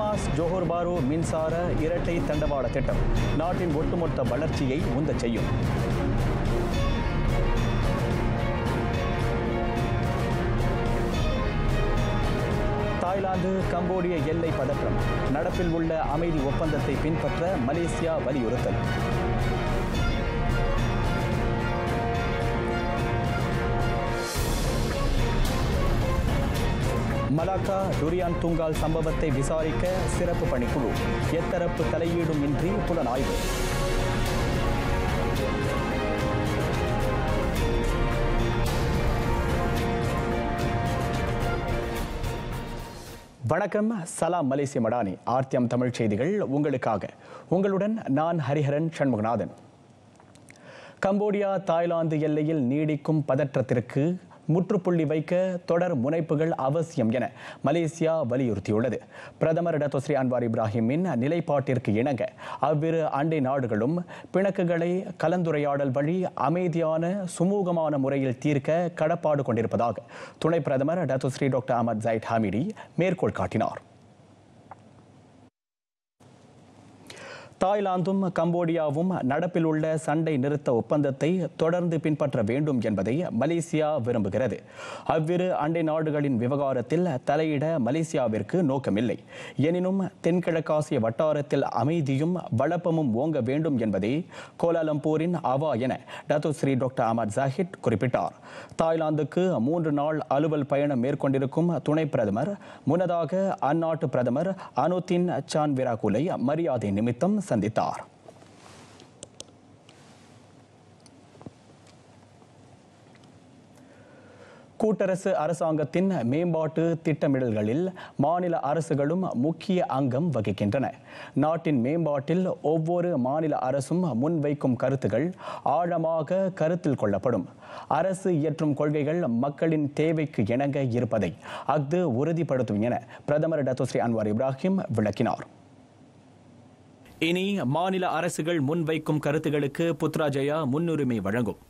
Khamas Johor பாரு மின்சார இரட்டை தண்டவாள திட்டம் நாட்டின் ஒட்டுமொத்த வளர்ச்சியை உந்தச் செய்யும். தாய்லாந்து கம்போடிய எல்லை பதற்றம், நடப்பில் உள்ள அமைதி ஒப்பந்தத்தை பின்பற்ற மலேசியா வலியுறுத்தல். மலாக்கா டுரியான் தூங்கால் சம்பவத்தை விசாரிக்க சிறப்பு பணிக்குழு, எத்தரப்பு தலையீடும் இன்றி புலனாய்வு. வணக்கம், சலாம் மலேசிய மடானி. ஆர்த்தியம் தமிழ் செய்திகள் உங்களுக்காக. உங்களுடன் நான் ஹரிஹரன் சண்முகநாதன். கம்போடியா தாய்லாந்து எல்லையில் நீடிக்கும் பதற்றத்திற்கு முற்றுப்புள்ளி வைக்க தொடர் முனைப்புகள் அவசியம் என மலேசியா வலியுறுத்தியுள்ளது. பிரதமர் டத்தோஸ்ரீ அன்வார் இப்ராஹிமின் நிலைப்பாட்டிற்கு இணங்க அவ்விரு அண்டை நாடுகளும் பிணக்குகளை கலந்துரையாடல் வழி அமைதியான சுமூகமான முறையில் தீர்க்க கடப்பாடு கொண்டிருப்பதாக துணை பிரதமர் Datuk Seri doctor Ahmad Zahid Hamidi மேற்கோள் காட்டினார். தாய்லாந்தும் கம்போடியாவும் நடப்பில் உள்ள சண்டை நிறுத்த ஒப்பந்தத்தை தொடர்ந்து பின்பற்ற வேண்டும் என்பதை மலேசியா விரும்புகிறது. அவ்விரு அண்டை நாடுகளின் விவகாரத்தில் தலையிட மலேசியாவிற்கு நோக்கமில்லை. எனினும் தென்கிழக்காசிய வட்டாரத்தில் அமைதியும் வளப்பமும் ஓங்க வேண்டும் என்பதே கோலாலம்பூரின் அவா என டத்தோஸ்ரீ டாக்டர் அஹமத் ஜாஹிட் குறிப்பிட்டார். தாய்லாந்துக்கு 3 நாள் அலுவல் பயணம் மேற்கொண்டிருக்கும் துணை பிரதமர் முன்னதாக அந்நாட்டு பிரதமர் அனுதின் சான்விராகுலை மரியாதை நிமித்தம் சந்தித்தார். கூட்டரசு அரசாங்கத்தின் மேம்பாட்டு திட்டமிடல்களில் மாநில அரசுகளும் முக்கிய அங்கம் வகிக்கின்றன. நாட்டின் மேம்பாட்டில் ஒவ்வொரு மாநில அரசும் முன்வைக்கும் கருத்துகள் ஆழமாக கருத்தில் கொள்ளப்படும். அரசு இயற்றும் கொள்கைகள் மக்களின் தேவைக்கு இணங்க இருப்பதை அஃது உறுதிப்படுத்தும் என பிரதமர் டத்தோஸ்ரீ அன்வார் இப்ராஹிம் விளக்கினார். இனி மாநில அரசுகள் முன்வைக்கும் கருத்துகளுக்கு புத்ராஜயா முன்னுரிமை வழங்கும்.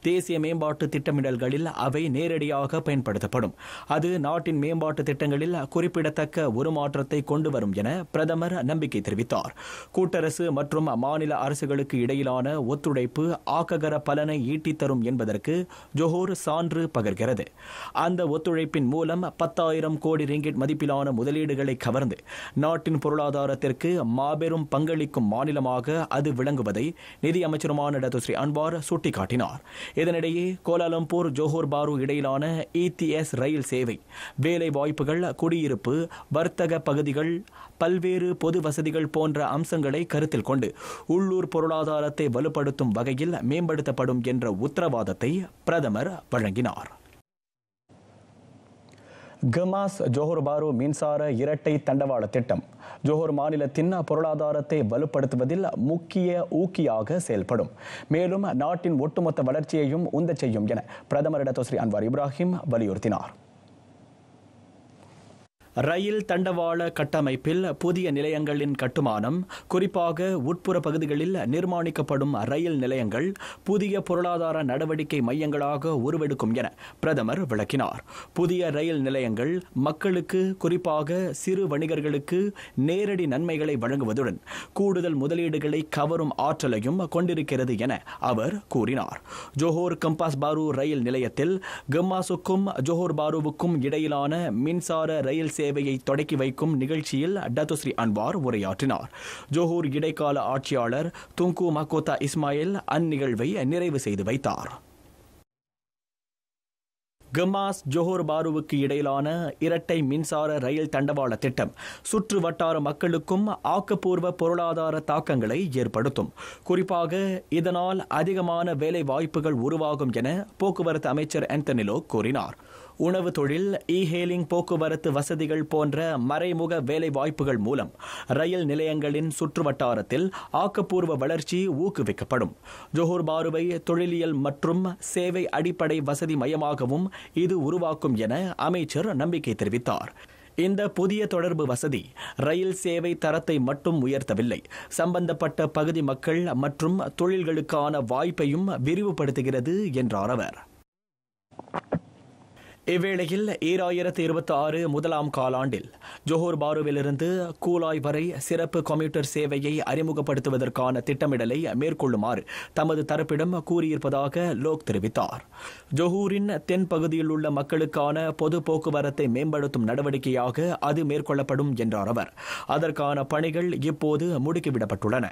தேசிய மேம்பாட்டு திட்டமிடல்களில் அவை நேரடியாக பயன்படுத்தப்படும். அது நாட்டின் மேம்பாட்டு திட்டங்களில் குறிப்பிடத்தக்க உருமாற்றத்தை கொண்டு வரும் என பிரதமர் நம்பிக்கை தெரிவித்தார். கூட்டரசு மற்றும் மாநில அரசுகளுக்கு இடையிலான ஒத்துழைப்பு ஆக்ககர பலனை ஈட்டித்தரும் என்பதற்கு ஜோஹர் சான்று பகர்கிறது. அந்த ஒத்துழைப்பின் மூலம் 10,000 கோடி ரிங்கிட் மதிப்பிலான முதலீடுகளை கவர்ந்து நாட்டின் பொருளாதாரத்திற்கு மாபெரும் பங்களிக்கும் மாநிலமாக அது விளங்குவதை நிதி அமைச்சருமான டத்தோஸ்ரீ அன்வார் சுட்டிக்காட்டினார். இதனிடையே கோலாலம்பூர் ஜோஹர் பாரு இடையிலான ETS ரயில் சேவை வேலை வாய்ப்புகள், குடியிருப்பு, வர்த்தக பகுதிகள், பல்வேறு பொது வசதிகள் போன்ற அம்சங்களை கருத்தில் கொண்டு உள்ளூர் பொருளாதாரத்தை வலுப்படுத்தும் வகையில் மேம்படுத்தப்படும் என்ற உத்தரவாதத்தை பிரதமர் வழங்கினார். கமாஸ் ஜோஹர் பாரு மின்சார இரட்டை தண்டவாள திட்டம் ஜோஹர் மாநிலத்தின் பொருளாதாரத்தை வலுப்படுத்துவதில் முக்கிய ஊக்கியாக செயல்படும். மேலும் நாட்டின் ஒட்டுமொத்த வளர்ச்சியையும் உந்தச் செய்யும் என பிரதமர் டத்தோஸ்ரீ அன்வார் இப்ராஹிம் வலியுறுத்தினார். ரயில் தண்டவாள கட்டமைப்பில் புதிய நிலையங்களின் கட்டுமானம், குறிப்பாக உட்புற பகுதிகளில் நிர்மாணிக்கப்படும் ரயில் நிலையங்கள் புதிய பொருளாதார நடவடிக்கை மையங்களாக உருவெடுக்கும் என பிரதமர் விளக்கினார். புதிய ரயில் நிலையங்கள் மக்களுக்கு, குறிப்பாக சிறு வணிகர்களுக்கு நேரடி நன்மைகளை வழங்குவதுடன் கூடுதல் முதலீடுகளை கவரும் ஆற்றலையும் கொண்டிருக்கிறது என அவர் கூறினார். ஜோஹர் கம்பாஸ் பாரு ரயில் நிலையத்தில் கம்மாசுக்கும் ஜோஹர் பாருவுக்கும் இடையிலான மின்சார ரயில் சேவையை தொடக்கி வைக்கும் நிகழ்ச்சியில் டத்தோஸ்ரீ அன்வார் உரையாற்றினார். ஜோஹர் இடைக்கால ஆட்சியாளர் துங்கு மகோதா இஸ்மாயில் அந்நிகழ்வை நிறைவு செய்து வைத்தார். கமாஸ் ஜோஹர் பாருவுக்கு இடையிலான இரட்டை மின்சார ரயில் தண்டவாள திட்டம் சுற்று வட்டார மக்களுக்கும் ஆக்கப்பூர்வ பொருளாதார தாக்கங்களை ஏற்படுத்தும். குறிப்பாக இதனால் அதிகமான வேலை வாய்ப்புகள் உருவாகும் என போக்குவரத்து அமைச்சர் ஆந்தனிலோ கூறினார். உணவு தொழில், இ-ஹேலிங், போக்குவரத்து வசதிகள் போன்ற மறைமுக வேலை வாய்ப்புகள் மூலம் ரயில் நிலையங்களின் சுற்றுவட்டாரத்தில் ஆக்கப்பூர்வ வளர்ச்சி ஊக்குவிக்கப்படும். ஜோஹர் பாருவை தொழிலியல் மற்றும் சேவை அடிப்படை வசதி மையமாகவும் இது உருவாக்கும் என அமைச்சர் நம்பிக்கை தெரிவித்தார். இந்த புதிய தொடர்பு வசதி ரயில் சேவை தரத்தை மட்டும் உயர்த்தவில்லை, சம்பந்தப்பட்ட பகுதி மக்கள் மற்றும் தொழில்களுக்கான வாய்ப்பையும் விரிவுபடுத்துகிறது என்றார் அவர். இவ்வேளையில் 2026 முதலாம் காலாண்டில் ஜோஹர் பாருவிலிருந்து கூலாய் வரை சிறப்பு கம்யூட்டர் சேவையை அறிமுகப்படுத்துவதற்கான திட்டமிடலை மேற்கொள்ளுமாறு தமது தரப்பிடம் கூறியிருப்பதாக லோக் தெரிவித்தார். ஜோஹூரின் தென் பகுதியில் உள்ள மக்களுக்கான பொது போக்குவரத்தை மேம்படுத்தும் நடவடிக்கையாக அது மேற்கொள்ளப்படும் என்றார் அவர். அதற்கான பணிகள் இப்போது முடுக்கிவிடப்பட்டுள்ளன.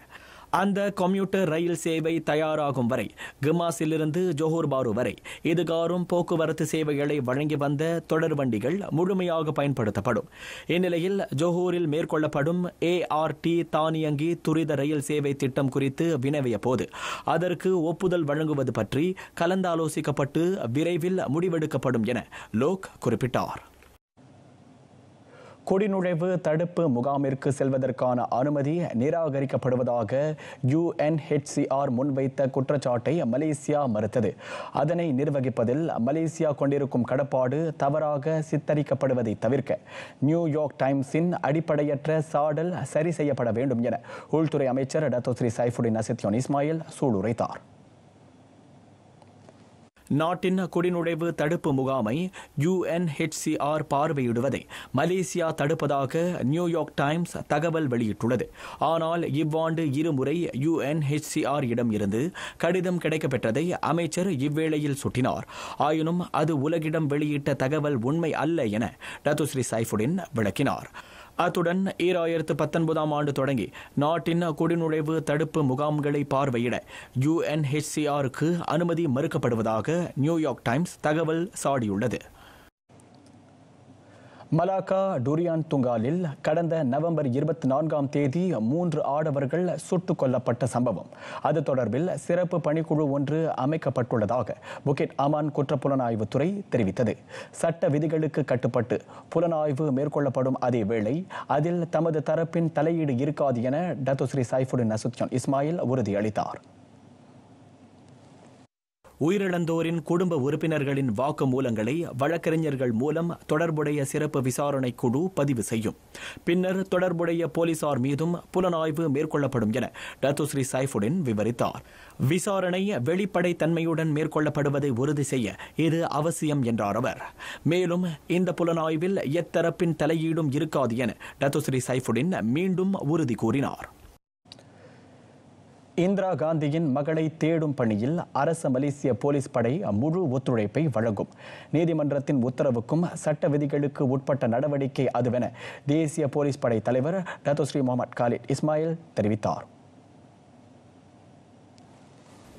அந்த கம்யூட்டர் ரயில் சேவை தயாராகும் வரை கிமாஸிலிருந்து ஜோஹர் பாரு வரை இதுகாரும் போக்குவரத்து சேவைகளை வழங்கி வந்த தொடர் வண்டிகள் முழுமையாக பயன்படுத்தப்படும். இந்நிலையில் ஜோஹூரில் மேற்கொள்ளப்படும் ART தானியங்கி துரித ரயில் சேவை திட்டம் குறித்து வினவிய போது அதற்கு ஒப்புதல் வழங்குவது பற்றி கலந்தாலோசிக்கப்பட்டு விரைவில் முடிவெடுக்கப்படும் என லோக் குறிப்பிட்டார். குடிநுழைவு தடுப்பு முகாமிற்கு செல்வதற்கான அனுமதி நிராகரிக்கப்படுவதாக UNHCR முன்வைத்த குற்றச்சாட்டை மலேசியா மறுத்தது. அதனை நிர்வகிப்பதில் மலேசியா கொண்டிருக்கும் கடப்பாடு தவறாக சித்தரிக்கப்படுவதை தவிர்க்க நியூயார்க் டைம்ஸின் அடிப்படையற்ற சாடல் சரி செய்யப்பட வேண்டும் என உள்துறை அமைச்சர் டத்தோஸ்ரீ சைஃபுடின் நசித்யோன் இஸ்மாயில் சூளுரைத்தார். நாட்டின் குடிநுழைவு தடுப்பு முகாமை UNHCR பார்வையிடுவதை மலேசியா தடுப்பதாக நியூயார்க் டைம்ஸ் தகவல் வெளியிட்டுள்ளது. ஆனால் இவ்வாண்டு இருமுறை UNHCR இடம் இருந்து கடிதம் கிடைக்கப்பெற்றதை அமைச்சர் இவ்வேளையில் சுட்டினார். ஆயினும் அது உலகிடம் வெளியிட்ட தகவல் உண்மை அல்ல என டத்தோஸ்ரீ சைஃபுடின் விளக்கினார். அத்துடன் 2019 ஆண்டு தொடங்கி நாட்டின் குடிநுழைவு தடுப்பு முகாம்களை பார்வையிட UNHCRக்கு அனுமதி மறுக்கப்படுவதாக நியூயார்க் டைம்ஸ் தகவல் சாடியுள்ளது. மலாக்கா டுரியான் துங்காலில் கடந்த நவம்பர் 24ஆம் தேதி 3 ஆடவர்கள் சுட்டுக் கொல்லப்பட்ட சம்பவம். அது தொடர்பில் சிறப்பு பணிக்குழு ஒன்று அமைக்கப்பட்டுள்ளதாக புக்கிட் அமான் குற்றப்புலனாய்வுத்துறை தெரிவித்தது. சட்ட விதிகளுக்கு கட்டுப்பட்டு புலனாய்வு மேற்கொள்ளப்படும் அதே வேளை அதில் தமது தரப்பின் தலையீடு இருக்காது என டத்தோஸ்ரீ சைஃபுடின் நசுத்யோன் இஸ்மாயில் உறுதியளித்தார். உயிரிழந்தோரின் குடும்ப உறுப்பினர்களின் வாக்குமூலங்களை வழக்கறிஞர்கள் மூலம் தொடர்புடைய சிறப்பு விசாரணை குழு பதிவு செய்யும். பின்னர் தொடர்புடைய போலீசார் மீதும் புலனாய்வு மேற்கொள்ளப்படும் என டத்தோஸ்ரீ சைஃபுடின் விவரித்தார். விசாரணை வெளிப்படை தன்மையுடன் மேற்கொள்ளப்படுவதை உறுதி செய்ய இது அவசியம் என்றார் அவர். மேலும் இந்த புலனாய்வில் எத்தரப்பின் தலையீடும் இருக்காது என டத்தோஸ்ரீ சைஃபுடின் மீண்டும் உறுதி கூறினார். இந்திரா காந்தியின் மகளை தேடும் பணியில் அரசு மலேசிய போலீஸ் படை முழு ஒத்துழைப்பை வழங்கும். நீதிமன்றத்தின் உத்தரவுக்கும் சட்ட விதிகளுக்கு உட்பட்ட நடவடிக்கை அதுவென தேசிய போலீஸ் படை தலைவர் டத்தோஸ்ரீ முகமது காலித் இஸ்மாயில் தெரிவித்தார்.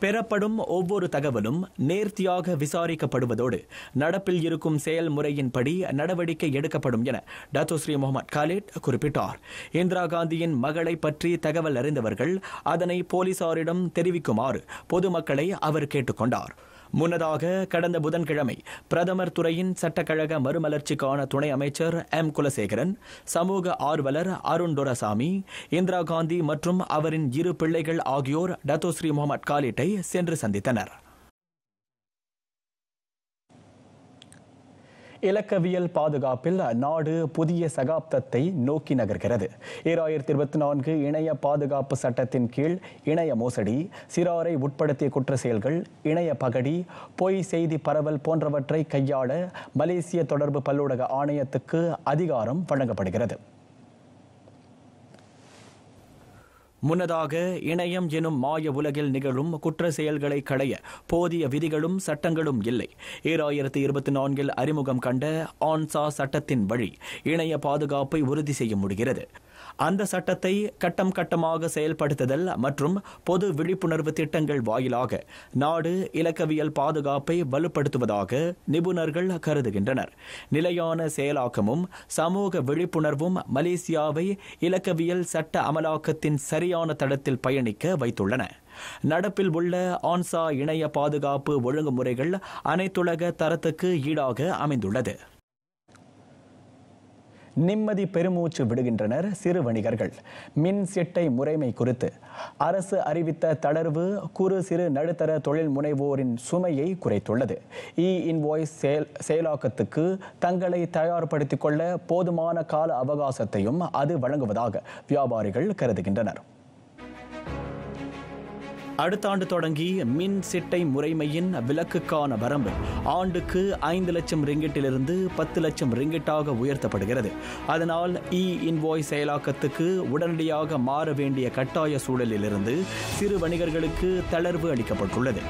பெறப்படும் ஒவ்வொரு தகவலும் நேர்த்தியாக விசாரிக்கப்படுவதோடு நடப்பில் இருக்கும் செயல்முறையின்படி நடவடிக்கை எடுக்கப்படும் என டத்தோஸ்ரீ முகமது காலித் குறிப்பிட்டார். இந்திரா காந்தியின் மகளை பற்றி தகவல் அறிந்தவர்கள் அதனை போலீசாரிடம் தெரிவிக்குமாறு பொதுமக்களை அவர் கேட்டுக்கொண்டார். முன்னதாக கடந்த புதன்கிழமை பிரதமர் துறையின் சட்டக்கழக மறுமலர்ச்சிக்கான துணை அமைச்சர் M. குலசேகரன், சமூக ஆர்வலர் அருண் டொரசாமி, இந்திரா காந்தி மற்றும் அவரின் 2 பிள்ளைகள் ஆகியோர் டத்தோஸ்ரீ முகமது காலிட்டை சென்று சந்தித்தனர். இலக்கவியல் பாதுகாப்பில் நாடு புதிய சகாப்தத்தை நோக்கி நகர்கிறது. 2024 இணைய பாதுகாப்பு சட்டத்தின் கீழ் இணைய மோசடி, சிறாரை உட்படுத்திய குற்ற செயல்கள், இணைய பகடி, பொய் செய்தி பரவல் போன்றவற்றை கையாள மலேசிய தொடர்பு பல்லூடக ஆணையத்துக்கு அதிகாரம் வழங்கப்படுகிறது. முன்னதாக இணையம் எனும் மாய உலகில் நிகழும் குற்ற செயல்களை களைய போதிய விதிகளும் சட்டங்களும் இல்லை. 2024 அறிமுகம் கண்ட ஆன்சா சட்டத்தின் வழி இணைய பாதுகாப்பை உறுதி செய்ய முடிகிறது. அந்த சட்டத்தை கட்டம் கட்டமாக செயல்படுத்துதல் மற்றும் பொது விழிப்புணர்வு திட்டங்கள் வாயிலாக நாடு இலக்கவியல் பாதுகாப்பை வலுப்படுத்துவதாக நிபுணர்கள் கருதுகின்றனர். நிலையான செயலாக்கமும் சமூக விழிப்புணர்வும் மலேசியாவை இலக்கவியல் சட்ட அமலாக்கத்தின் சரியான தடத்தில் பயணிக்க வைத்துள்ளன. நடப்பில் உள்ள ஆன்சா இணைய பாதுகாப்பு ஒழுங்குமுறைகள் அனைத்துலக தரத்துக்கு ஈடாக அமைந்துள்ளது. நிம்மதி பெருமூச்சு விடுகின்றனர் சிறு வணிகர்கள். மின் சிட்டை முறைமை குறித்து அரசு அறிவித்த தளர்வு குறு சிறு நடுத்தர தொழில் முனைவோரின் சுமையை குறைத்துள்ளது. இன்வாய்ஸ் செயலாக்கத்துக்கு தங்களை தயார்படுத்திக் கொள்ள போதுமான கால அவகாசத்தையும் அது வழங்குவதாக வியாபாரிகள் கருதுகின்றனர். அடுத்த ஆண்டு தொடங்கி மின் சிட்டை முறைமையின் விலக்குக்கான வரம்பு ஆண்டுக்கு 5 லட்சம் ரிங்கிட்டிலிருந்து 10 லட்சம் ரிங்கிட்டாக உயர்த்தப்படுகிறது. அதனால் இன்வாய்ஸ் செயலாக்கத்துக்கு உடனடியாக மாற வேண்டிய கட்டாய சூழலிலிருந்து சிறு வணிகர்களுக்கு தளர்வு அளிக்கப்பட்டுள்ளது.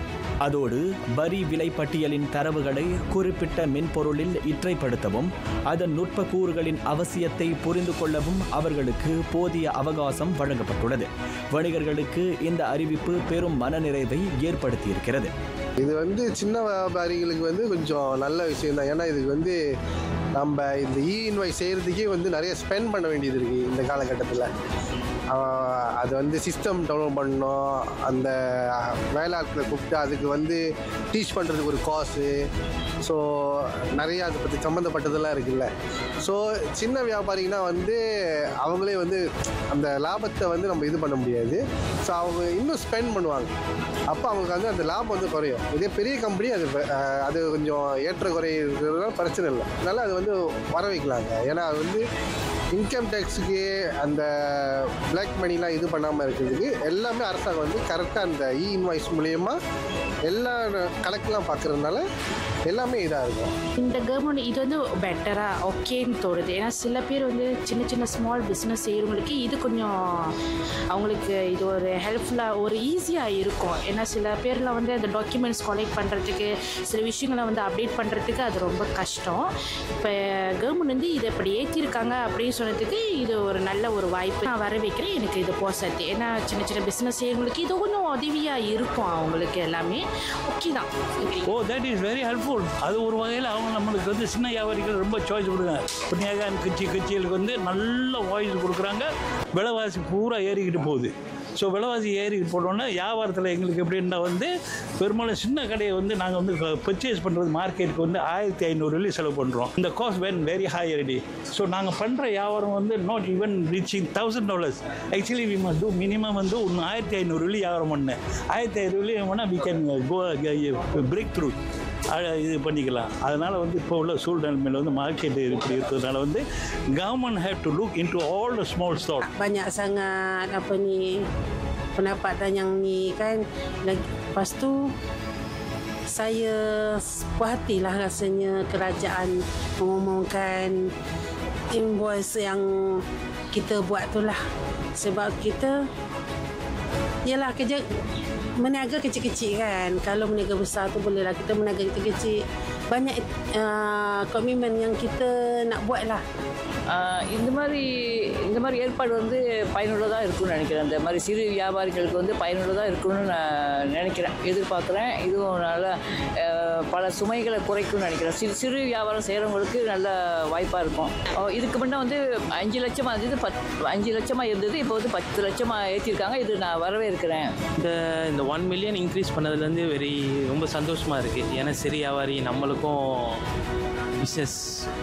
அதோடு வரி விலை பட்டியலின் தரவுகளை குறிப்பிட்ட மென்பொருளில் இற்றைப்படுத்தவும் அதன் நுட்ப கூறுகளின் அவசியத்தை புரிந்து கொள்ளவும் அவர்களுக்கு போதிய அவகாசம் வழங்கப்பட்டுள்ளது. வணிகர்களுக்கு இந்த அறிவிப்பு பெரும் மனநிறைவை ஏற்படுத்தியிருக்கிறது. இது சின்ன வியாபாரிகளுக்கு கொஞ்சம் நல்ல விஷயம் தான். ஏன்னா இதுக்கு நம்ம இந்த இன்வாய்ஸ் செய்கிறதுக்கே நிறைய ஸ்பெண்ட் பண்ண வேண்டியது இருக்குது இந்த காலகட்டத்தில். அது சிஸ்டம் டவுன்லோட் பண்ணணும், அந்த வேலையாட்களை கூப்பிட்டு அதுக்கு டீச் பண்ணுறதுக்கு ஒரு காசு. ஸோ நிறையா அதை பற்றி சம்மந்தப்பட்டதெல்லாம் இருக்குல்ல. ஸோ சின்ன வியாபாரிங்கன்னா அவங்களே அந்த லாபத்தை நம்ம இது பண்ண முடியாது. ஸோ அவங்க இன்னும் ஸ்பெண்ட் பண்ணுவாங்க. அப்போ அவங்களுக்கு அந்த லாபம் குறையும். இதே பெரிய கம்பெனி அது கொஞ்சம் ஏற்ற குறை இருக்கிறதுனால பிரச்சனை இல்லை. அதனால் அது வர வைக்கலாங்க. ஏன்னா அது இன்கம் டேக்ஸுக்கு அந்த பிளாக் மணிலாம் இது பண்ணாமல் இருக்கிறதுக்கு எல்லாமே அரசாங்கம் கரெக்டாக அந்த இன்வாய்ஸ் மூலயமா எல்லா கணக்கெலாம் பார்க்குறதுனால எல்லாமே இதாக இருக்கும். இந்த கவர்மெண்ட் இது பெட்டராக ஓகேன்னு தோணுது. ஏன்னா சில பேர் சின்ன சின்ன ஸ்மால் பிஸ்னஸ் செய்கிறவங்களுக்கு இது கொஞ்சம் அவங்களுக்கு இது ஒரு ஹெல்ப்ஃபுல்லாக ஒரு ஈஸியாக இருக்கும். ஏன்னா சில பேரில் அந்த டாக்குமெண்ட்ஸ் கலெக்ட் பண்ணுறதுக்கு சில விஷயங்களை அப்டேட் பண்ணுறதுக்கு அது ரொம்ப கஷ்டம். இப்போ கவர்மெண்ட் இதை இப்படி ஏற்றிருக்காங்க அப்படின்னு சொன்னதுக்கு இது ஒரு நல்ல ஒரு வாய்ப்பு. நான் வர வைக்கிறேன். எனக்கு இது போசத்து. ஏன்னா சின்ன சின்ன பிஸ்னஸ் செய்கிறவங்களுக்கு இது கொஞ்சம் உதவியாக இருக்கும். அவங்களுக்கு எல்லாமே ஓகே தான். That is very helpful. அது ஒரு வகையில் அவங்க நம்மளுக்கு சின்ன வியாபாரிகள் ரொம்ப சாய்ஸ் கொடுக்குறாங்க. புண்ணியகான் கட்சிகளுக்கு நல்ல வாய்ஸ் கொடுக்குறாங்க. விலைவாசி பூரா ஏறிக்கிட்டு போகுது. ஸோ விலைவாசி ஏறிக்கிட்டு போட்டோன்னா வியாபாரத்தில் எங்களுக்கு எப்படின்னா பெரும்பாலும் சின்ன கடையை நாங்கள் பர்ச்சேஸ் பண்ணுறது மார்க்கெட்டுக்கு 1500 செலவு பண்ணுறோம். இந்த cost when very high ready. So நாங்கள் பண்ணுற வியாபாரம் not even reaching $1000. Actually we must do minimum 1500 வியாபாரம் பண்ணேன். 1500 பண்ணால் we can go break through இது பண்ணிக்கலாம். அதனால் இப்போ உள்ள சூழ்நிலைமையில் மார்க்கெட் இப்படி இருக்கிறதுனால government have to look into all the small stock. Banyak sangat pendapatan yang ni kan. Lepas tu saya puas hatilah rasanya kerajaan mengumumkan invoice yang kita buat tu lah. Sebab kita yalah kerja meniaga kecil-kecil kan. Kalau meniaga besar tu bolehlah kita meniaga kecil-kecil. Banyak komitmen yang kita nak buat lah. இந்த மாதிரி ஏற்பாடு பயனுள்ளதாக இருக்கும்னு நினைக்கிறேன். இந்த மாதிரி சிறு வியாபாரிகளுக்கு பயனுள்ளதாக இருக்கும்னு நான் நினைக்கிறேன், எதிர்பார்க்குறேன். இதுவும் நல்ல பல சுமைகளை குறைக்கும்னு நினைக்கிறேன். சிறு வியாபாரம் செய்கிறவங்களுக்கு நல்ல வாய்ப்பாக இருக்கும். இதுக்கு முன்னே 5 லட்சமாக இருந்தது, 5 லட்சமாக இருந்தது. இப்போ 10 லட்சமாக ஏற்றிருக்காங்க. இது நான் வரவேற்கிறேன். இந்த 1 மில்லியன் இன்க்ரீஸ் பண்ணதுலேருந்து ரொம்ப சந்தோஷமாக இருக்குது. ஏன்னா சிறு வியாபாரி நம்மளுக்கும் பிஸ்னஸ்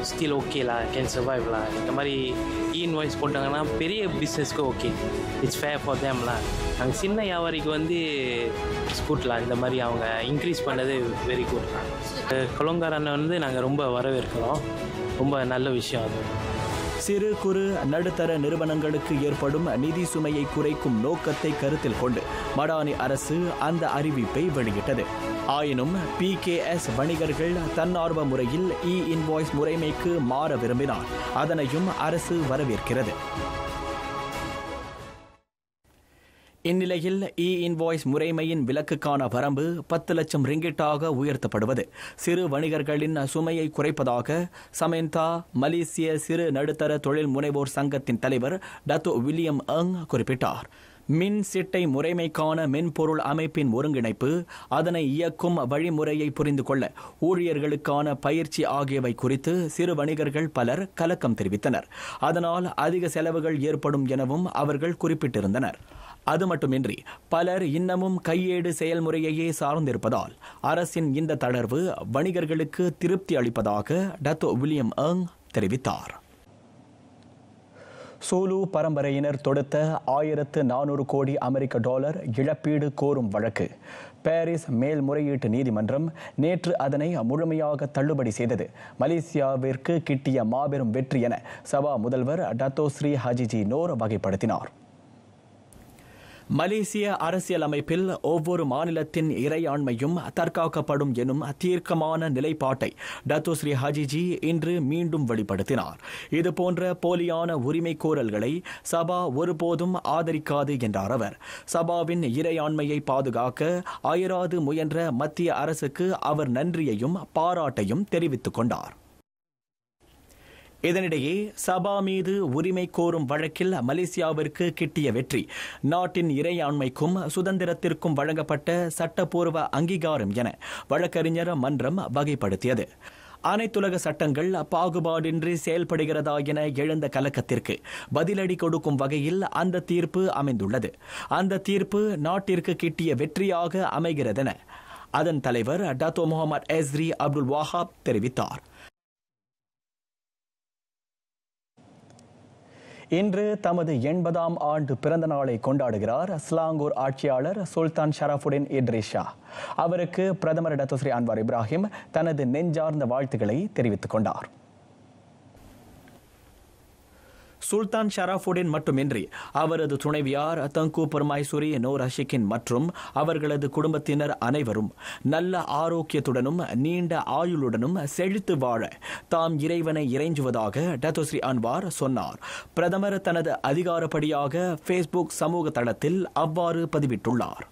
ஸ்டில் ஓகேலாம், கேன் சர்வைவ்லாம். இந்த மாதிரி இன்வாய்ஸ் போட்டாங்கன்னா பெரிய பிஸ்னஸ்க்கு ஓகே, இட்ஸ் ஃபேர் ஃபார் தேம்லாம். நாங்கள் சின்ன வியாபாரிக்கு ஸ்கூட்லாம் இந்த மாதிரி அவங்க இன்க்ரீஸ் பண்ணது வெரி குட். கொலங்காரனை நாங்கள் ரொம்ப வரவேற்கிறோம். ரொம்ப நல்ல விஷயம் அது. சிறு குறு நடுத்தர நிறுவனங்களுக்கு ஏற்படும் நிதி சுமையை குறைக்கும் நோக்கத்தை கருத்தில் கொண்டு மடானி அரசு அந்த அறிவிப்பை வெளியிட்டது. ஆயினும் PKS வணிகர்கள் தன்னார்வ முறையில் இன்வாய்ஸ் முறைமைக்கு மாற விரும்பினால் அதனையும் அரசு வரவேற்கிறது. இந்நிலையில் இன்வாய்ஸ் முறைமையின் விலக்குக்கான வரம்பு 10 லட்சம் ரிங்கிட்டாக உயர்த்தப்படுவது சிறு வணிகர்களின் சுமையை குறைப்பதாக சமேந்தா மலேசிய சிறு நடுத்தர தொழில் முனைவோர் சங்கத்தின் தலைவர் டத்தோ வில்லியம் அங் குறிப்பிட்டார். மின் சிட்டை முறைமைக்கான மென்பொருள் அமைப்பின் ஒருங்கிணைப்பு, அதனை இயக்கும் வழிமுறையை புரிந்து கொள்ள ஊழியர்களுக்கான பயிற்சி ஆகியவை குறித்து சிறு வணிகர்கள் பலர் கலக்கம் தெரிவித்தனர். அதனால் அதிக செலவுகள் ஏற்படும் எனவும் அவர்கள் குறிப்பிட்டிருந்தனர். அது மட்டுமின்றி பலர் இன்னமும் கையேடு செயல்முறையையே சார்ந்திருப்பதால் அரசின் இந்த தளர்வு வணிகர்களுக்கு திருப்தி அளிப்பதாக டத்தோ வில்லியம் அங் தெரிவித்தார். சூலு பரம்பரையினர் தொடுத்த $1400 கோடி இழப்பீடு கோரும் வழக்கு பாரிஸ் மேல்முறையீட்டு நீதிமன்றம் நேற்று அதனை முழுமையாக தள்ளுபடி செய்தது. மலேசியாவிற்கு கிட்டிய மாபெரும் வெற்றி என சபா முதல்வர் டத்தோ ஸ்ரீ ஹஜிஜி நோர் வகைப்படுத்தினார். மலேசிய அரசியலமைப்பில் ஒவ்வொரு மாநிலத்தின் இறையாண்மையும் தற்காக்கப்படும் எனும் தீர்க்கமான நிலைப்பாட்டை டத்தோ ஸ்ரீ ஹஜிஜி இன்று மீண்டும் வெளிப்படுத்தினார். இதுபோன்ற போலியான உரிமை கோரல்களை சபா ஒருபோதும் ஆதரிக்காது என்றார் அவர். சபாவின் இறையாண்மையை பாதுகாக்க அயராது முயன்ற மத்திய அரசுக்கு அவர் நன்றியையும் பாராட்டையும் தெரிவித்துக் கொண்டார். இதனிடையே சபா மீது உரிமை கோரும் வழக்கில் மலேசியாவிற்கு கிட்டிய வெற்றி நாட்டின் இறையாண்மைக்கும் சுதந்திரத்திற்கும் வழங்கப்பட்ட சட்டப்பூர்வ அங்கீகாரம் என வழக்கறிஞர் மன்றம் வகைப்படுத்தியது. அனைத்துலக சட்டங்கள் பாகுபாடின்றி செயல்படுகிறதா என எழுந்த கலக்கத்திற்கு பதிலடி கொடுக்கும் வகையில் அந்த தீர்ப்பு அமைந்துள்ளது. அந்த தீர்ப்பு நாட்டிற்கு கிட்டிய வெற்றியாக அமைகிறதென அதன் தலைவர் டத்தோ முகமது எஸ்ரி அப்துல் வாஹாப் தெரிவித்தார். இன்று தமது 80ஆம் ஆண்டு பிறந்த நாளை கொண்டாடுகிறார் ஸ்லாங்கூர் ஆட்சியாளர் சுல்தான் ஷரஃபுடின் இட்ரிஸ் ஷா. அவருக்கு பிரதமர் டத்தோ ஸ்ரீ அன்வார் இப்ராஹிம் தனது நெஞ்சார்ந்த வாழ்த்துக்களை தெரிவித்துக் கொண்டார். சுல்தான் ஷரஃபுடின் மட்டுமின்றி அவரது துணைவியார் தங்கு பெர்மாய்சூரி நூர் அஷிகின் மற்றும் அவர்களது குடும்பத்தினர் அனைவரும் நல்ல ஆரோக்கியத்துடனும் நீண்ட ஆயுளுடனும் செழித்து வாழ தாம் இறைவனை இறைஞ்சுவதாக டத்தோ ஸ்ரீ அன்வார் சொன்னார். பிரதமர் தனது அதிகாரப்படியாக ஃபேஸ்புக் சமூக தளத்தில் அவ்வாறு பதிவிட்டுள்ளார்.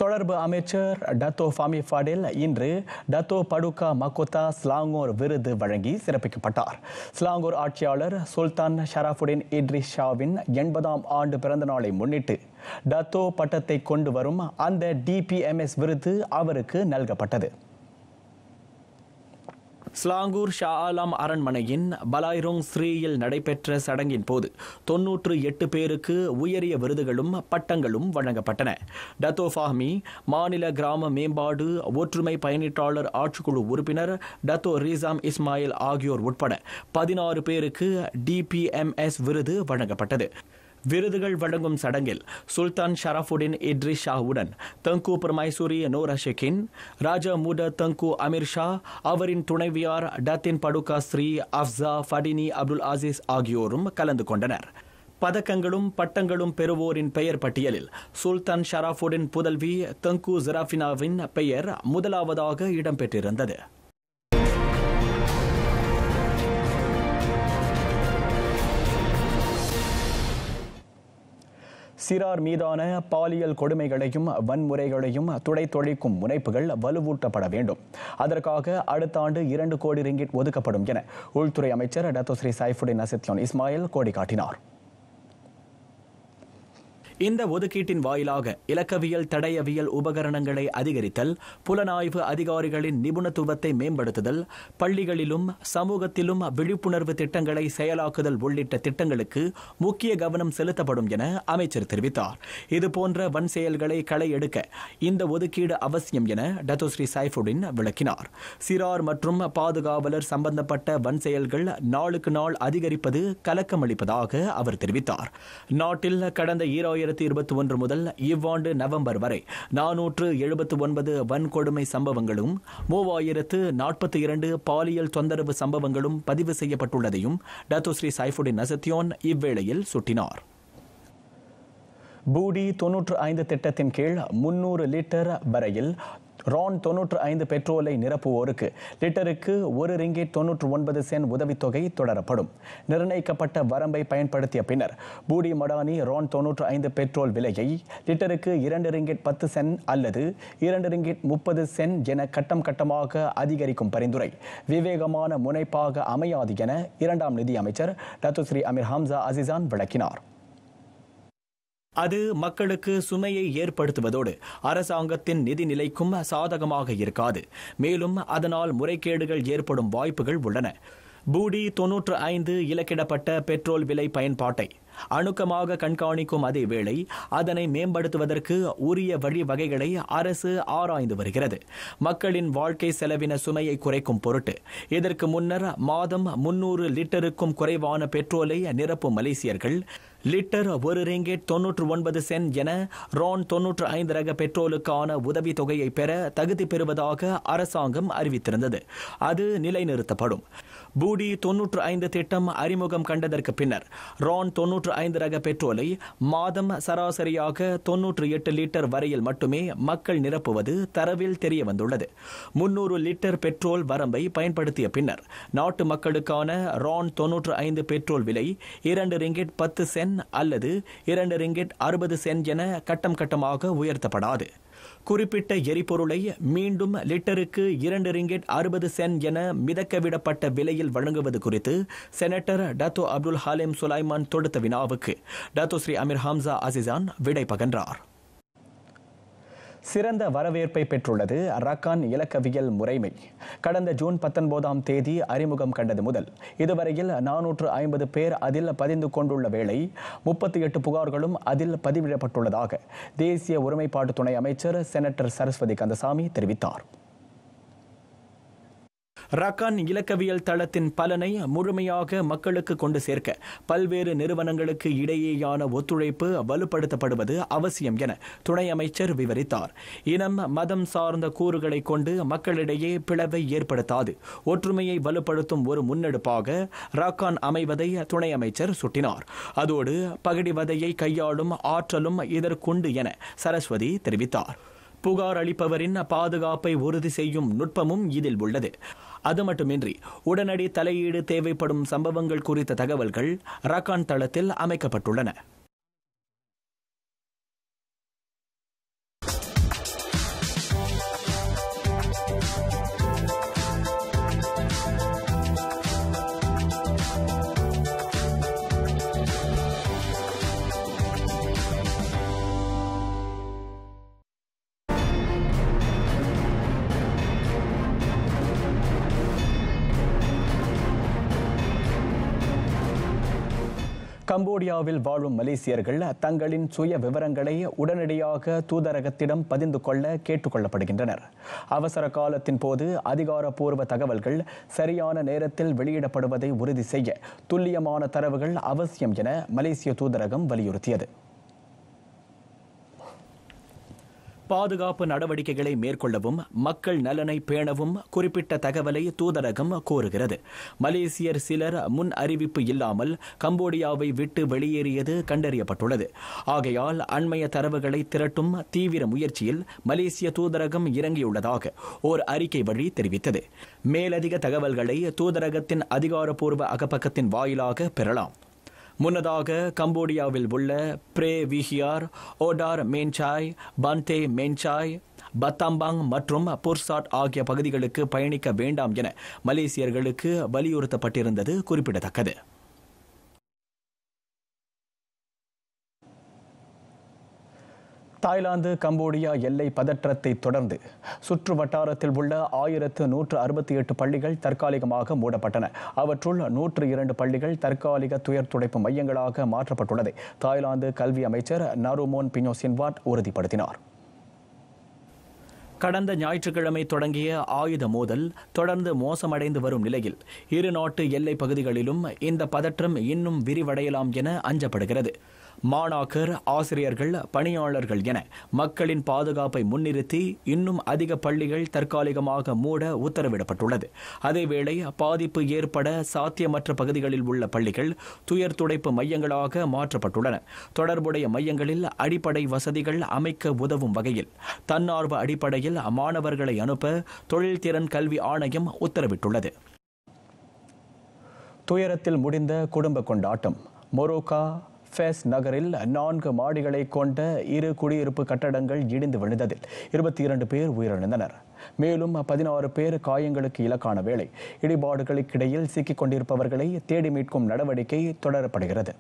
தொடர்பு அமைச்சர் டத்தோ ஃபாமி ஃபாடேல் இன்று டத்தோ படுகா மக்கோத்தா ஸ்லாங்கூர் விருது வழங்கி சிறப்பிக்கப்பட்டார். ஸ்லாங்கூர் ஆட்சியாளர் சுல்தான் ஷரஃபுடின் இட்ரிஸ் ஷாவின் 80ஆம் ஆண்டு பிறந்த நாளை முன்னிட்டு டத்தோ பட்டத்தை கொண்டு வரும் அந்த DPMS விருது அவருக்கு நல்கப்பட்டது. ஸ்லாங்கூர் ஷா ஆலம் அரண்மனையின் பலாய்ரோங் ஸ்ரீயில் நடைபெற்ற சடங்கின் போது 98 பேருக்கு உயரிய விருதுகளும் பட்டங்களும் வழங்கப்பட்டன. டத்தோ ஃபாஹ்மி மாநில கிராம மேம்பாடு ஒற்றுமை பயனீட்டாளர் ஆட்சிக்குழு உறுப்பினர் டத்தோ ரீசாம் இஸ்மாயில் ஆகியோர் உட்பட 16 பேருக்கு DPMS விருது வழங்கப்பட்டது. விருதுகள் வழங்கும் சடங்கில் சுல்தான் ஷரஃபுடின் இட்ரிஸ் ஷாவுடன் தங்கு பெர்மாய்சூரி நூர் அஷிகின், ராஜா முட தங்கு அமீர் ஷா, அவரின் துணைவியார் டத்தின் படுகா ஸ்ரீ அஃப்ஸா ஃபடினி அப்துல் அசீஸ் ஆகியோரும் கலந்து கொண்டனர். பதக்கங்களும் பட்டங்களும் பெறுவோரின் பெயர் பட்டியலில் சுல்தான் ஷரஃபுடின் புதல்வி தங்கு ஜராஃபினாவின் பெயர் முதலாவதாக இடம்பெற்றிருந்தது. சிறார் மீதான பாலியல் கொடுமைகளையும் வன்முறைகளையும் துடைத்தொழிக்கும் முனைப்புகள் வலுவூட்டப்பட வேண்டும். அதற்காக அடுத்த ஆண்டு 2 கோடி ரிங்கிட் ஒதுக்கப்படும் என உள்துறை அமைச்சர் டத்தோ ஸ்ரீ சைஃபுடின் நசித்யோன் இஸ்மாயில் கோடி காட்டினார். இந்த ஒதுக்கீட்டின் வாயிலாக இலக்கவியல் தடயவியல் உபகரணங்களை அதிகரித்தல், புலனாய்வு அதிகாரிகளின் நிபுணத்துவத்தை மேம்படுத்துதல், பள்ளிகளிலும் சமூகத்திலும் விழிப்புணர்வு திட்டங்களை செயலாக்குதல் உள்ளிட்ட திட்டங்களுக்கு முக்கிய கவனம் செலுத்தப்படும் என அமைச்சர் தெரிவித்தார். இதுபோன்ற வன் செயல்களை களை எடுக்க இந்த ஒதுக்கீடு அவசியம் என டத்தோ ஸ்ரீ சைஃபுடின் விளக்கினார். சிறார் மற்றும் பாதுகாவலர் சம்பந்தப்பட்ட வன் செயல்கள் நாளுக்கு நாள் அதிகரிப்பது கலக்கமளிப்பதாக அவர் தெரிவித்தார். நாட்டில் கடந்த 2021 முதல் இவ்வாண்டு நவம்பர் வரை 479 வன்கொடுமை சம்பவங்களும் 3042 பாலியல் தொந்தரவு சம்பவங்களும் பதிவு செய்யப்பட்டுள்ளதையும் டத்தோ ஸ்ரீ சைஃபுடின் நசித்யோன் இவ்வேளையில் சுட்டினார். பூடி 95 திட்டத்தின் கீழ் 300 லிட்டர் வரையில் ரான் 95 பெட்ரோலை நிரப்புவோருக்கு லிட்டருக்கு 1 ரிங்கிட் 99 சென்ட் உதவித்தொகை தொடரப்படும். நிர்ணயிக்கப்பட்ட வரம்பை பயன்படுத்திய பின்னர் பூடி மடானி ரான் 95 பெட்ரோல் விலையை லிட்டருக்கு 2 ரிங்கிட் 10 சென்ட் அல்லது 2 ரிங்கிட் 30 சென்ட் என கட்டம் கட்டமாக அதிகரிக்கும் பரிந்துரை விவேகமான முனைப்பாக அமையாது என 2ஆம் நிதி அமைச்சர் Datuk Seri Amir Hamzah Azizan விளக்கினார். அது மக்களுக்கு சுமையை ஏற்படுத்துவதோடு அரசாங்கத்தின் நிதி நிலைக்கும் சாதகமாக இருக்காது. மேலும் அதனால் முறைகேடுகள் ஏற்படும் வாய்ப்புகள் உள்ளன. பூடி 95 இலக்கிடப்பட்ட பெட்ரோல் விலை பயன்பாட்டை அணுக்கமாக கண்காணிக்கும் அதே வேளை அதனை மேம்படுத்துவதற்கு உரிய வழிவகைகளை அரசு ஆராய்ந்து வருகிறது. மக்களின் வாழ்க்கை செலவின சுமையை குறைக்கும் பொருட்டு இதற்கு முன்னர் மாதம் 300 லிட்டருக்கும் குறைவான பெட்ரோலை நிரப்பும் மலேசியர்கள் லிட்டர் 1 ரிங்கிட் 99 சென்ட் என ரான் 95 ரக பெட்ரோலுக்கான உதவி தொகையை பெற தகுதி பெறுவதாக அரசாங்கம் அறிவித்திருந்தது. அது நிலைநிறுத்தப்படும். பூடி 95 திட்டம் அறிமுகம் கண்டதற்கு பின்னர் ரான் 95 ரக பெட்ரோலை மாதம் சராசரியாக 98 லிட்டர் வரையில் மட்டுமே மக்கள் நிரப்புவது தரவில் தெரிய வந்துள்ளது. 300 லிட்டர் பெட்ரோல் வரம்பை பயன்படுத்திய பின்னர் நாட்டு மக்களுக்கான ரான் 95 பெட்ரோல் விலை 2 ரிங்கிட் 10 சென்ட் அல்லது 2 ரிங்கிட் 60 சென்ட் என கட்டம் கட்டமாக உயர்த்தப்படாது. குறிப்பிட்ட எரிபொருளை மீண்டும் லிட்டருக்கு 2 ரிங்கிட் 60 சென்ட் என மிதக்கவிடப்பட்ட விலையில் வழங்குவது குறித்து senator Datuk Abdul Halim Sulaiman தொடுத்த வினாவுக்கு Datuk Seri Amir Hamzah Azizan விடை பகன்றார். சிறந்த வரவேற்பை பெற்றுள்ளது ரக்கான் இலக்கவியல் முறைமை. கடந்த ஜூன் 19ஆம் தேதி அறிமுகம் கண்டது முதல் இதுவரையில் 450 பேர் அதில் பதிந்து கொண்டுள்ள வேளை 38 புகார்களும் அதில் பதிவிடப்பட்டுள்ளதாக தேசிய ஒருமைப்பாட்டு துணை அமைச்சர் செனட்டர் சரஸ்வதி கந்தசாமி தெரிவித்தார். ரக்கான் இலக்கவியல் தளத்தின் பலனை முழுமையாக மக்களுக்கு கொண்டு சேர்க்க பல்வேறு நிறுவனங்களுக்கு இடையேயான ஒத்துழைப்பு வலுப்படுத்தப்படுவது அவசியம் என துணை அமைச்சர் விவரித்தார். இனம் மதம் சார்ந்த கூறுகளை கொண்டு மக்களிடையே பிளவை ஏற்படுத்தாது ஒற்றுமையை வலுப்படுத்தும் ஒரு முன்னெடுப்பாக ரக்கான் அமைவதை துணை அமைச்சர் சுட்டினார். அதோடு பகடிவதையை கையாளும் ஆற்றலும் இதற்குண்டு என சரஸ்வதி தெரிவித்தார். புகார் அளிப்பவரின் பாதுகாப்பை உறுதி செய்யும் நுட்பமும் இதில் உள்ளது. அது மட்டுமின்றி உடனடி தலையீடு தேவைப்படும் சம்பவங்கள் குறித்த தகவல்கள் ரக்கான் தளத்தில் அமைக்கப்பட்டுள்ளன. கம்போடியாவில் வாழும் மலேசியர்கள் தங்களின் சுய விவரங்களை உடனடியாக தூதரகத்திடம் பதிந்து கொள்ள கேட்டுக்கொள்ளப்படுகின்றனர். அவசர காலத்தின் போது அதிகாரப்பூர்வ தகவல்கள் சரியான நேரத்தில் வெளியிடப்படுவதை உறுதி செய்ய துல்லியமான தரவுகள் அவசியம் என மலேசிய தூதரகம் வலியுறுத்தியது. பாதுகாப்பு நடவடிக்கைகளை மேற்கொள்ளவும் மக்கள் நலனை பேணவும் குறிப்பிட்ட தகவலை தூதரகம் கோருகிறது. மலேசியர் சிலர் முன் அறிவிப்பு இல்லாமல் கம்போடியாவை விட்டு வெளியேறியது கண்டறியப்பட்டுள்ளது. ஆகையால் அண்மைய தரவுகளை திரட்டும் தீவிர முயற்சியில் மலேசிய தூதரகம் இறங்கியுள்ளதாக ஓர் அறிக்கை வழி தெரிவித்தது. மேலதிக தகவல்களை தூதரகத்தின் அதிகாரப்பூர்வ அகப்பக்கத்தின் வாயிலாக பெறலாம். முன்னதாக கம்போடியாவில் உள்ள பிரே விஹியார், ஓடார் மேன்சாய், பந்தே மேன்சாய், பத்தாம்பாங் மற்றும் புர்சாட் ஆகிய பகுதிகளுக்கு பயணிக்க வேண்டாம் என மலேசியர்களுக்கு வலியுறுத்தப்பட்டிருந்தது குறிப்பிடத்தக்கது. தாய்லாந்து கம்போடியா எல்லை பதற்றத்தை தொடர்ந்து சுற்று வட்டாரத்தில் உள்ள 1168 பள்ளிகள் தற்காலிகமாக மூடப்பட்டன. அவற்றுள் 102 பள்ளிகள் தற்காலிக துயர் துடைப்பு மையங்களாக மாற்றப்பட்டுள்ளதை தாய்லாந்து கல்வி அமைச்சர் நருமோன் பினோசின்வாட் உறுதிப்படுத்தினார். கடந்த ஞாயிற்றுக்கிழமை தொடங்கிய ஆயுத மோதல் தொடர்ந்து மோசமடைந்து வரும் நிலையில் இரு நாட்டு எல்லை பகுதிகளிலும் இந்த பதற்றம் இன்னும் விரிவடையலாம் என அஞ்சப்படுகிறது. மாணாக்கர், ஆசிரியர்கள், பணியாளர்கள் என மக்களின் பாதுகாப்பை முன்னிறுத்தி இன்னும் அதிக பள்ளிகள் தற்காலிகமாக மூட உத்தரவிடப்பட்டுள்ளது. அதேவேளை பாதிப்பு ஏற்பட சாத்தியமற்ற பகுதிகளில் உள்ள பள்ளிகள் துயர் துடைப்பு மையங்களாக மாற்றப்பட்டுள்ளன. தொடர்புடைய மையங்களில் அடிப்படை வசதிகள் அமைக்க உதவும் வகையில் தன்னார்வ அடிப்படையில் மாணவர்களை அனுப்ப தொழில்திறன் கல்வி ஆணையம் உத்தரவிட்டுள்ளது. துயரத்தில் முடிந்த குடும்ப கொண்டாட்டம். மொரோக்கா ஃபேஸ் நகரில் 4 மாடிகளை கொண்ட 2 குடியிருப்பு கட்டடங்கள் இடிந்து விழுந்ததில் 22 பேர் உயிரிழந்தனர். மேலும் 16 பேர் காயங்களுக்கு இலக்கான வேளை இடிபாடுகளுக்கிடையில் சிக்கிக் கொண்டிருப்பவர்களை தேடி மீட்கும் நடவடிக்கை தொடரப்படுகிறது.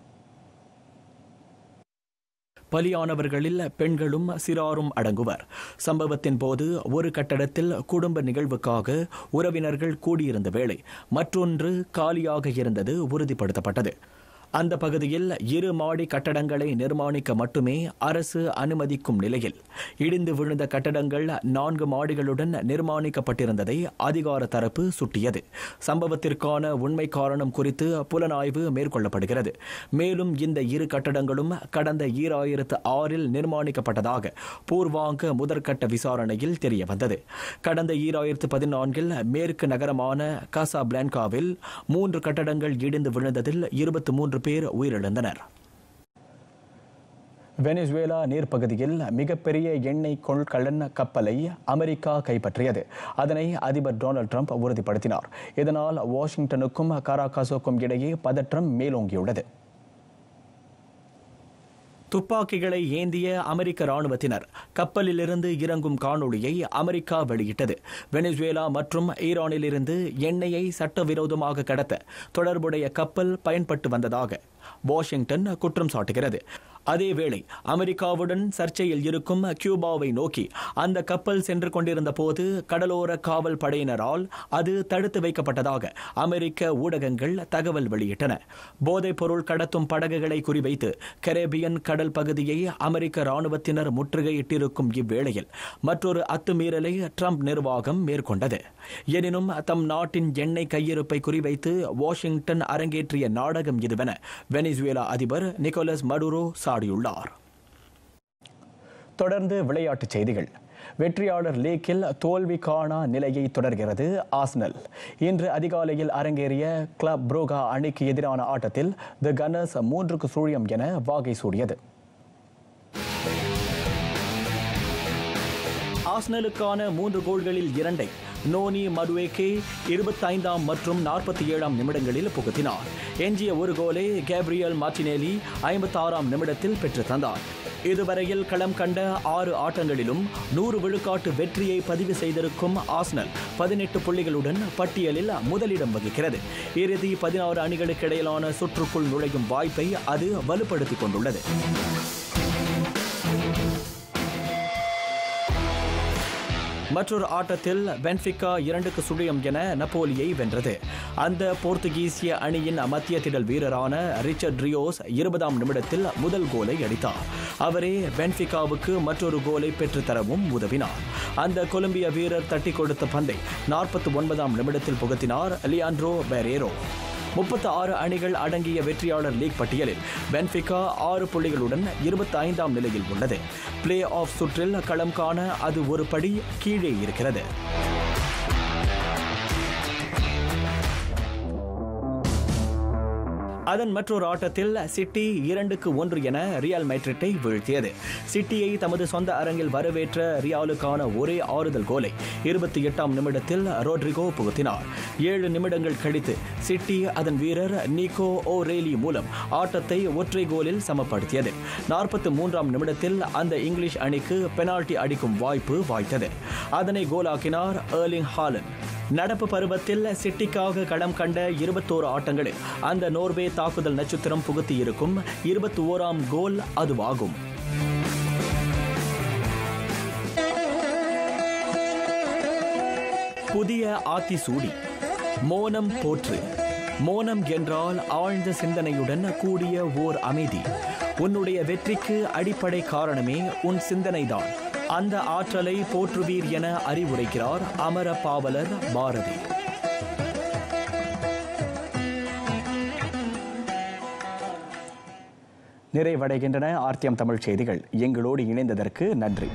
பலியானவர்களில் பெண்களும் சிறாரும் அடங்குவர். சம்பவத்தின் போது ஒரு கட்டடத்தில் குடும்ப நிகழ்வுக்காக உறவினர்கள் கூடியிருந்த வேளை மற்றொன்று காலியாக இருந்தது உறுதிப்படுத்தப்பட்டது. அந்த பகுதியில் 2 மாடி கட்டடங்களை நிர்மாணிக்க மட்டுமே அரசு அனுமதிக்கும் நிலையில் இடிந்து விழுந்த கட்டடங்கள் 4 மாடிகளுடன் நிர்மாணிக்கப்பட்டிருந்ததை அதிகார தரப்பு சுட்டியது. சம்பவத்திற்கான உண்மை காரணம் குறித்து புலனாய்வு மேற்கொள்ளப்படுகிறது. மேலும் இந்த 2 கட்டடங்களும் கடந்த 2006 நிர்மாணிக்கப்பட்டதாக பூர்வாங்க முதற்கட்ட விசாரணையில் தெரியவந்தது. கடந்த 2014 மேற்கு நகரமான காசாபிளான்காவில் 3 கட்டடங்கள் இடிந்து விழுந்ததில் 23 பேர் உயிரிழந்தனர். வெனிசுவேலா நீர்ப்பகுதியில் மிகப்பெரிய எண்ணெய் கொள்கலன் கப்பலை அமெரிக்கா கைப்பற்றியது. அதனை அதிபர் டொனால்ட் ட்ரம்ப் உறுதிப்படுத்தினார். இதனால் வாஷிங்டனுக்கும் கராகாஸுக்கும் இடையே பதற்றம் மேலோங்கியுள்ளது. துப்பாக்கிகளை ஏந்திய அமெரிக்க ராணுவத்தினர் கப்பலிலிருந்து இறங்கும் காணொளியை அமெரிக்கா வெளியிட்டது. வெனிசுவேலா மற்றும் ஈரானிலிருந்து எண்ணெயை சட்டவிரோதமாக கடத்த தொடர்புடைய கப்பல் பயன்பட்டு வந்ததாக வாஷிங்டன் குற்றம் சாட்டுகிறது. அதேவேளை அமெரிக்காவுடன் சர்ச்சையில் இருக்கும் கியூபாவை நோக்கி அந்த கப்பல் சென்று கொண்டிருந்த போது கடலோர காவல் படையினரால் அது தடுத்து வைக்கப்பட்டதாக அமெரிக்க ஊடகங்கள் தகவல் வெளியிட்டன. போதைப் பொருள் கடத்தும் படகுகளை குறிவைத்து கரேபியன் கடல் பகுதியை அமெரிக்க ராணுவத்தினர் முற்றுகையிட்டிருக்கும் இவ்வேளையில் மற்றொரு அத்துமீறலை ட்ரம்ப் நிர்வாகம் மேற்கொண்டது. எனினும் தம் நாட்டின் எண்ணெய் கையிருப்பை குறிவைத்து வாஷிங்டன் அரங்கேற்றிய நாடகம் இதுவென வெனிசுவேலா அதிபர் நிக்கோலஸ் மடுரோ சாடியுள்ளார். தொடர்ந்து விளையாட்டுச் செய்திகள். வெற்றியாளர் லீக்கில் தோல்வி காணா நிலையை தொடர்கிறது ஆர்சனல். இன்று அதிகாலையில் அரங்கேறிய கிளப் புரூகா அணிக்கு எதிரான ஆட்டத்தில் தி கன்னர்ஸ் 3-0 என வாகை சூடியது. ஆர்சனலுக்கான 3 கோல்களில் 2 நோனி மடுவேகே 25ஆம் மற்றும் 47ஆம் நிமிடங்களில் புகுத்தினார். எஞ்சிய 1 கோலை கேப்ரியல் மார்டினெல்லி 56ஆம் நிமிடத்தில் பெற்று தந்தார். இதுவரையில் களம் கண்ட 6 ஆட்டங்களிலும் 100 விழுக்காட்டு வெற்றியை பதிவு செய்திருக்கும் ஆர்சனல் 18 புள்ளிகளுடன் பட்டியலில் முதலிடம் வகிக்கிறது. இறுதி 16 அணிகளுக்கு இடையிலான சுற்றுக்குள் நுழையும் வாய்ப்பை அது வலுப்படுத்திக் கொண்டுள்ளது. மற்றொரு ஆட்டத்தில் பென்ஃபிகா 2-0 என நப்போலியை வென்றது. அந்த போர்த்துகீசிய அணியின் மத்திய திடல் வீரரான ரிச்சர்ட் ரியோஸ் 20ஆம் நிமிடத்தில் முதல் கோலை அடித்தார். அவரே பென்ஃபிகாவுக்கு மற்றொரு கோலை பெற்றுத்தரவும் உதவினார். அந்த கொலம்பிய வீரர் தட்டி கொடுத்த பந்தை 49ஆம் நிமிடத்தில் புகுத்தினார் லியாண்ட்ரோ பெரேரோ. 36 அணிகள் அடங்கிய வெற்றியாளர் லீக் பட்டியலில் பென்ஃபிகா 6 புள்ளிகளுடன் 25ஆம் நிலையில் உள்ளது. பிளே ஆஃப் சுற்றில் களம் காண அது ஒரு படி கீழே இருக்கிறது. அதன் மற்றொரு ஆட்டத்தில் சிட்டி 2-1 என ரியால் மேட்ரிட்டை வீழ்த்தியது. சிட்டியை தமது சொந்த அரங்கில் வரவேற்ற ரியாலுக்கான ஒரே ஆறுதல் கோலை 28ஆம் நிமிடத்தில் ரோட்ரிகோ புகுத்தினார். 7 நிமிடங்கள் கழித்து சிட்டி அதன் வீரர் நிக்கோ ஓரேலி மூலம் ஆட்டத்தை ஒற்றை கோலில் சமப்படுத்தியது. 43ஆம் நிமிடத்தில் அந்த இங்கிலீஷ் அணிக்கு பெனால்டி அடிக்கும் வாய்ப்பு வாய்த்தது. அதனை கோலாக்கினார் எர்லிங் ஹாலண்ட். நடப்பு பருவத்தில் சிட்டிக்காக களம் கண்ட 21 ஆட்டங்களில் அந்த நோர்வே தாக்குதல் நட்சத்திரம் புகுத்தியிருக்கும் 21ஆம் கோல் அதுவாகும். புதிய ஆத்திசூடி மோனம் போற்று. மோனம் என்றால் ஆழ்ந்த சிந்தனையுடன் கூடிய ஓர் அமைதி. உன்னுடைய வெற்றிக்கு அடிப்படை காரணமே உன் சிந்தனைதான். அந்த ஆற்றலை போற்றுவீர் என அறிவுரைக்கிறார் அமர பாவலர் பாரதி. நிறைவடைகின்றன ஆர்டிஎம் தமிழ் செய்திகள். எங்களோடு இணைந்ததற்கு நன்றி.